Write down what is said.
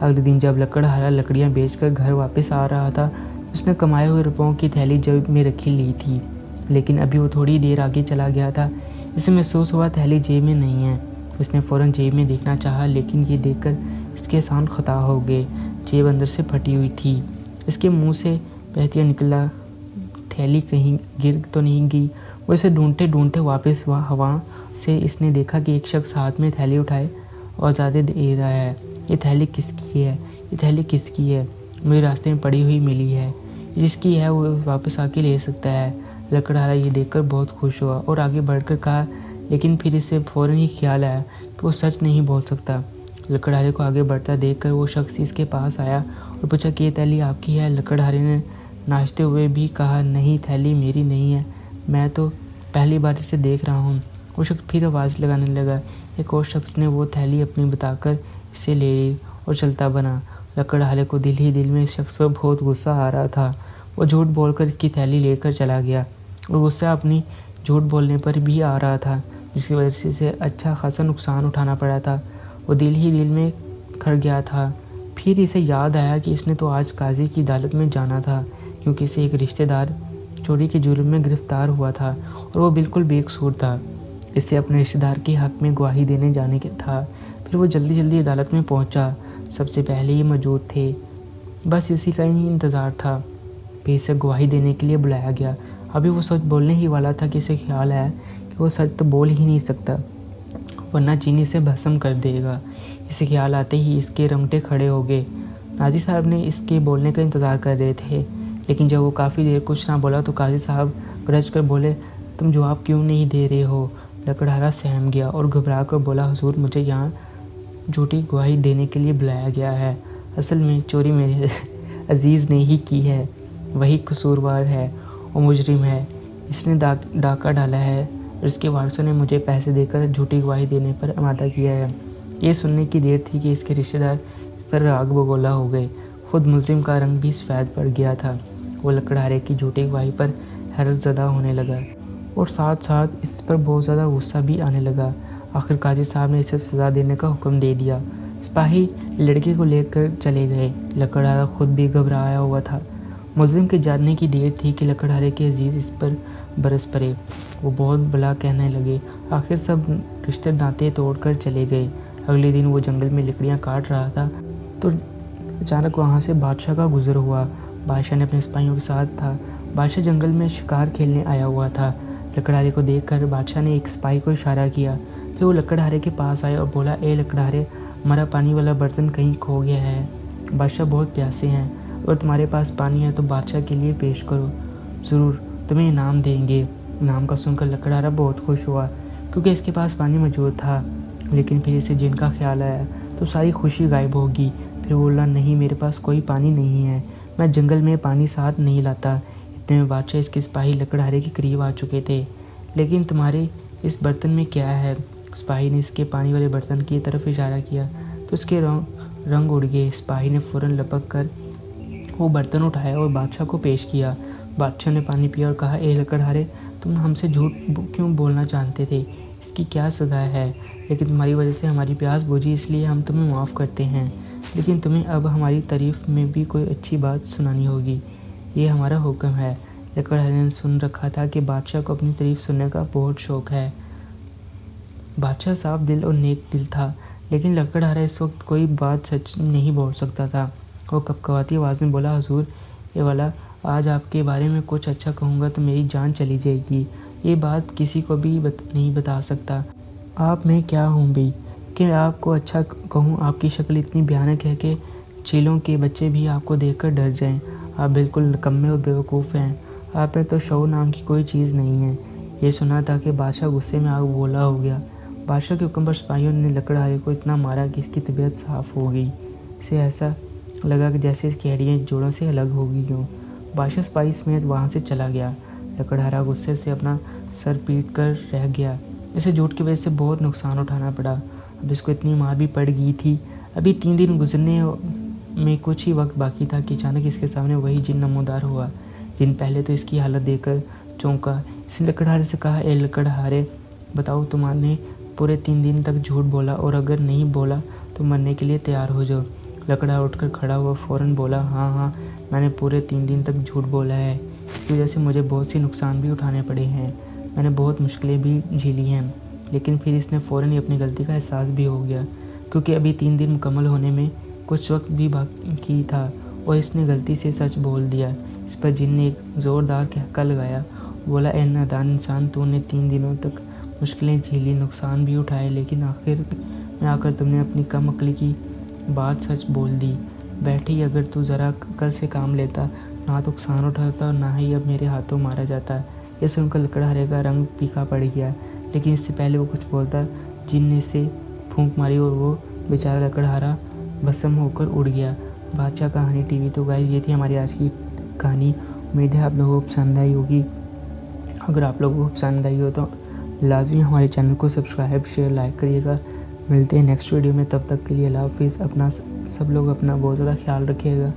اگلے دن جب لکڑہارا لکڑیاں بیچ کر گھر واپس آ رہا تھا اس نے کمائے ہوئے روپوں کی تھیلی جیب میں رکھی لی تھی، لیکن ابھی وہ تھوڑی دیر آگے چلا گیا تھا۔ اسے محسوس ہوا تھیلی جیب میں نہیں ہے۔ اس نے فوراً جیب میں دیکھنا چاہا، لیکن یہ دیکھ کر اس کے سان خطا ہو گئے۔ جیب اندر سے پھٹی ہوئی تھی، اس کے منہ سے بہتیا نکلا۔ تھیلی کہیں گر تو نہیں گئی؟ وہ اسے ڈھونڈتے ڈھونڈتے واپس ہوا سے اس نے دیکھا کہ ایک شخص ہاتھ میں تھیلی اٹھائے اور زیادہ دے رہا ہے۔ یہ تھیلی کس کی ہے؟ یہ تھیلی کس کی ہے؟ مجھے راستے میں پڑی ہوئی ملی ہے، جس کی ہے وہ واپس آ کے لے سکتا ہے۔ لکڑہارا یہ دیکھ کر بہت خوش ہوا اور آگے بڑھ کر کہا، لیکن پھر اسے فوراً ہی خیال آیا کہ وہ سچ نہیں بول سکتا۔ لکڑہارے کو آگے بڑھتا دیکھ کر وہ شخص اس کے پاس آیا اور پوچھا کہ یہ تھیلی آپ کی ہے؟ لکڑہارے نے ناچتے ہوئے بھی کہا، نہیں، تھیلی میری نہیں ہے، میں تو پہلی بار اسے دیکھ رہا ہوں۔ وہ شخص پھر آواز لگانے لگا۔ ایک اور شخص نے وہ تھیلی اپنی بتا کر اسے لے لی اور چلتا بنا۔ لکڑہارے کو دل ہی دل میں اس شخص پر بہت غصہ آ رہا تھا۔ وہ جھوٹ بول کر اس کی تھیلی لے کر چلا گیا اور غصہ اپنی جھوٹ بولنے پر بھی آ رہا تھا، جس کی وجہ سے اسے اچھا خاصا نقصان اٹھانا پڑا تھا۔ وہ دل ہی دل میں کھڑ گیا تھا۔ پھر اسے یاد آیا کہ اس نے تو آج قاضی کی عدالت میں جانا تھا، کیونکہ اسے ایک رشتہ دار چوری کے جرم میں گرفتار ہوا تھا اور وہ بالکل بے قصور تھا۔ اسے اپنے رشتہ دار کے حق میں گواہی دینے جانے تھا۔ پھر وہ جلدی جلدی عدالت میں پہنچا۔ سب سے پہلے یہ موجود تھے، بس اسی کا ہی انتظار تھا۔ پھر اسے گواہی دینے کے لیے بلایا گیا۔ ابھی وہ سچ بولنے ہی والا تھا کہ اسے خیال آیا کہ وہ سچ تو بول ہی نہیں سکتا، ورنہ چینی سے بھسم کر دے گا۔ اسے خیال آتے ہی اس کے رونگٹے کھڑے ہو گئے۔ قاضی صاحب نے اس کے بولنے کا انتظار کر رہے تھے، لیکن جب وہ کافی دیر کچھ نہ بولا تو قاضی صاحب گرج کر بولے، تم جواب کیوں نہیں دے رہے ہو؟ لکڑہارا سہم گیا اور گھبرا کر بولا، حضور، مجھے یہاں جھوٹی گواہی دینے کے لیے بلایا گیا ہے۔ اصل میں چوری میرے عزیز نے ہی کی ہے، وہی قصوروار ہے اور مجرم ہے۔ اس نے ڈاکہ ڈالا ہے اور اس کے وارثوں نے مجھے پیسے دے کر جھوٹی گواہی دینے پر آمادہ کیا ہے۔ یہ سننے کی دیر تھی کہ اس کے رشتہ دار اس پر راگ بگولا ہو گئے۔ خود ملزم کا رنگ بھی سفید پڑ گیا تھا۔ وہ لکڑہارے کی جھوٹی گواہی پر حیرت زدہ ہونے لگا اور ساتھ ساتھ اس پر بہت زیادہ غصہ بھی آنے لگا۔ آخر قاضی صاحب نے اسے سزا دینے کا حکم دے دیا۔ سپاہی لڑکے کو لے کر چلے گئے۔ لکڑہارا خود بھی گھبرایا ہوا تھا۔ ملزم کے جانے کی دیر تھی کہ لکڑہارے کے عزیز اس پر برس پڑے۔ وہ بہت بھلا کہنے لگے۔ آخر سب رشتے ناطے توڑ کر چلے گئے۔ اگلے دن وہ جنگل میں لکڑیاں کاٹ رہا تھا تو اچانک وہاں سے بادشاہ کا گزر ہوا۔ بادشاہ نے اپنے سپاہیوں کے ساتھ تھا۔ بادشاہ جنگل میں شکار کھیلنے آیا ہوا تھا۔ لکڑہارے کو دیکھ کر بادشاہ نے ایک سپاہی کو اشارہ کیا۔ پھر وہ لکڑہارے کے پاس آیا اور بولا، اے لکڑہارے، ہمارا پانی والا برتن کہیں کھو گیا ہے۔ بادشاہ بہت پیاسے ہیں، اگر تمہارے پاس پانی ہے تو بادشاہ کے لیے پیش کرو، ضرور تمہیں انعام دیں گے۔ انعام کا سن کر لکڑہارا بہت خوش ہوا، کیونکہ اس کے پاس پانی موجود تھا، لیکن پھر اسے جن کا خیال آیا تو ساری خوشی غائب ہوگی۔ پھر وہ بولا، نہیں، میرے پاس کوئی پانی نہیں ہے، میں جنگل میں پانی ساتھ نہیں لاتا۔ اتنے میں بادشاہ اس کے سپاہی لکڑہارے کے قریب آ چکے تھے۔ لیکن تمہارے اس برتن میں کیا ہے؟ سپاہی نے اس کے پانی والے برتن کی طرف اشارہ کیا تو اس کے رنگ اڑ گئے۔ سپاہی نے فوراً لپک کر وہ برتن اٹھایا اور بادشاہ کو پیش کیا۔ بادشاہ نے پانی پیا اور کہا، اے لکڑہارے، تم ہم سے جھوٹ کیوں بولنا چاہتے تھے؟ اس کی کیا سزا ہے؟ لیکن تمہاری وجہ سے ہماری پیاس بجھی، اس لیے ہم تمہیں معاف کرتے ہیں، لیکن تمہیں اب ہماری تعریف میں بھی کوئی اچھی بات سنانی ہوگی، یہ ہمارا حکم ہے۔ لکڑہارے نے سن رکھا تھا کہ بادشاہ کو اپنی تعریف سننے کا بہت شوق ہے۔ بادشاہ صاف دل اور نیک دل تھا، لیکن لکڑہارا اس وقت کوئی بات سچ نہیں بول سکتا تھا۔ وہ کپکپاتی آواز میں بولا، حضور، اے والا، آج آپ کے بارے میں کچھ اچھا کہوں گا تو میری جان چلی جائے گی۔ یہ بات کسی کو بھی نہیں بتا سکتا۔ آپ میں کیا ہوں بھی کہ آپ کو اچھا کہوں؟ آپ کی شکل اتنی بھیانک ہے کہ چیلوں کے بچے بھی آپ کو دیکھ کر ڈر جائیں۔ آپ بالکل نکمے اور بیوقوف ہیں۔ آپ میں تو شعور نام کی کوئی چیز نہیں ہے۔ یہ سنا تھا کہ بادشاہ غصے میں آگ بولا ہو گیا۔ بادشاہ کے حکم پر سپاہیوں نے لکڑہارے کو اتنا مارا کہ اس کی طبیعت صاف ہو گئی۔ اسے ایسا لگا کہ جیسے اس کی ہڈیاں جوڑوں سے الگ ہو گئی ہوں۔ بادشاہ سپاہی سمیت وہاں سے چلا گیا۔ لکڑہارا غصے سے اپنا سر پیٹ کر رہ گیا۔ اسے جھوٹ کی وجہ سے بہت نقصان اٹھانا پڑا۔ اب اس کو اتنی مار بھی پڑ گئی تھی۔ ابھی 3 دن گزرنے میں کچھ ہی وقت باقی تھا کہ اچانک اس کے سامنے وہی جن نمودار ہوا۔ جن پہلے تو اس کی حالت دیکھ کر چونکا۔ اس نے لکڑہارے سے کہا، اے لکڑہارے، بتاؤ، تم نے پورے 3 دن تک جھوٹ بولا اور اگر نہیں بولا تو مرنے کے لیے تیار ہو جاؤ۔ لکڑہارا اٹھ کر کھڑا ہوا، فوراً بولا، ہاں میں نے پورے 3 دن تک جھوٹ بولا ہے، اس کی وجہ سے مجھے بہت سی نقصان بھی اٹھانے پڑے ہیں، میں نے بہت مشکلیں بھی جھیلی ہیں۔ لیکن پھر اس نے فوراً ہی اپنی غلطی کا احساس بھی ہو گیا، کیونکہ ابھی 3 دن مکمل ہونے میں کچھ وقت بھی باقی تھا، اور اس نے غلطی سے سچ بول دیا۔ اس پر جن نے ایک زوردار کہکا لگایا، بولا، اے نادان انسان، تو نے 3 دنوں تک مشکلیں جھیلی، نقصان بھی اٹھائے، لیکن آخر میں آ کر تم نے اپنی کم عقلی کی بات سچ بول دی۔ بیٹھی، اگر تو ذرا عقل سے کام لیتا، نہ تو نقصان اٹھاتا اور نہ ہی اب میرے ہاتھوں مارا جاتا۔ یہ سن کر لکڑہارے کا رنگ پھیکا پڑ گیا، لیکن اس سے پہلے وہ کچھ بولتا، جن نے اسے پھونک ماری اور وہ بیچارہ لکڑہارا بھسم ہو کر اڑ گیا۔ بادشاہ کہانی ٹی وی۔ تو گائز یہ تھی ہماری آج کی کہانی، امید ہے آپ لوگوں کو پسند آئی ہوگی۔ اگر آپ لوگوں کو پسند آئی ہو تو لازمی ہمارے چینل کو سبسکرائب، شیئر، لائک کریے گا۔ ملتے ہیں نیکسٹ ویڈیو میں، تب تک کے لیے اللہ حافظ۔ سب لوگ اپنا بہت زیادہ خیال رکھیے گا۔